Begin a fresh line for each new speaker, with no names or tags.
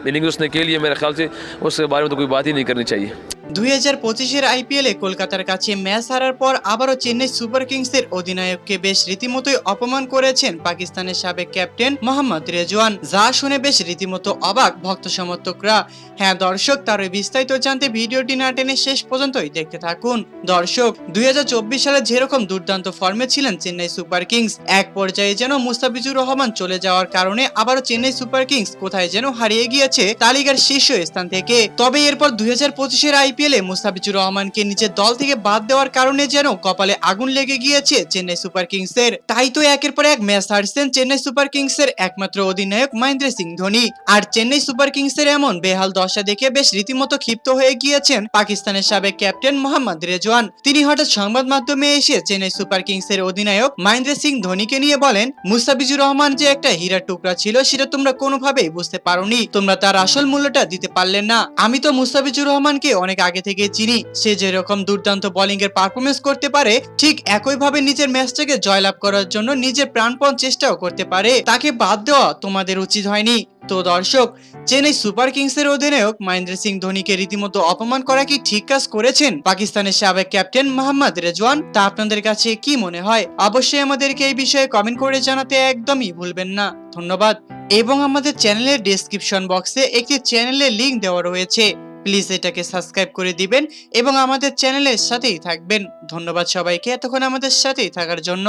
Inning उसने खेली है, मेरे ख्याल से उसके बारे में तो कोई बात ही नहीं करनी चाहिए।
2025-এর আইপিএলে কলকাতার কাছে ম্যাচ হারার পর আবারও চেন্নাই সুপার কিংসের অধিনায়ককে বেশ রীতিমতোই অপমান করেছেন পাকিস্তানের সাবেক ক্যাপ্টেন মোহাম্মদ রেজওয়ান, যা শুনে বেশ রীতিমতো অবাক ভক্ত সমর্থকরা। হ্যাঁ দর্শক, তার বিস্তারিত জানতে ভিডিওটি না টেনে শেষ পর্যন্তই দেখতে থাকুন। দর্শক, 2024 সালে যেরকম দুর্দান্ত ফর্মে ছিলেন চেন্নাই সুপার কিংস, এক পর্যায়ে যেন মুস্তাফিজুর রহমান চলে যাওয়ার কারণে আবারও চেন্নাই সুপার কিংস কোথায় যেন হারিয়ে গিয়েছে তালিকার শীর্ষ স্থান থেকে। তবে এরপর 2025-এর আইপিএলে মুস্তাফিজুর রহমানকে নিজের দল থেকে বাদ দেওয়ার কারণে যেন কপালে আগুন লেগে গিয়েছে চেন্নাই সুপার কিংসের। তাই তো একের পর এক ম্যাচ হারছেন চেন্নাই সুপার কিংসের একমাত্র অধিনায়ক মহেন্দ্র সিং ধোনি। আর চেন্নাই সুপার কিংসের এমন বেহাল দশা দেখে বেশ রীতিমতো ক্ষিপ্ত হয়ে গিয়েছেন পাকিস্তানের সাবেক ক্যাপ্টেন মোহাম্মদ রেজওয়ান। তিনি হঠাৎ সংবাদ মাধ্যমে এসে চেন্নাই সুপার কিংসের অধিনায়ক মহেন্দ্র সিং ধোনিকে নিয়ে বলেন, মুস্তাফিজুর রহমান যে একটা হীরার টুকরা ছিল সেটা তোমরা কোনোভাবেই বুঝতে পারোনি, তোমরা তার আসল মূল্যটা দিতে পারলে না। আমি তো মুস্তাফিজুর রহমানকে অনেক আগে থেকে চিনি, সে যেরকম দুর্দান্ত বোলিং এর পারফরমেন্স করতে পারে ঠিক একইভাবে নিজের ম্যাচটাকে জয়লাভ করার জন্য নিজের প্রাণপণ চেষ্টাও করতে পারে। তাকে বাদ দেওয়া তোমাদের উচিত হয়নি। তো দর্শক, চেন্নাই সুপার কিংসের অধিনায়ক মহেন্দ্র সিং ধোনিকে রীতিমতো অপমান করা কি ঠিক কাজ করেছেন পাকিস্তানের সাবেক ক্যাপ্টেন মোহাম্মদ রেজওয়ান? তা আপনাদের কাছে কি মনে হয়? অবশ্যই আমাদেরকে এই বিষয়ে কমেন্ট করে জানাতে একদমই ভুলবেন না। ধন্যবাদ। এবং আমাদের চ্যানেলের ডেসক্রিপশন বক্সে একটি চ্যানেলের লিংক দেওয়া রয়েছে, প্লিজ এটাকে সাবস্ক্রাইব করে দিবেন এবং আমাদের চ্যানেলের সাথেই থাকবেন। ধন্যবাদ সবাইকে এতক্ষণ আমাদের সাথেই থাকার জন্য।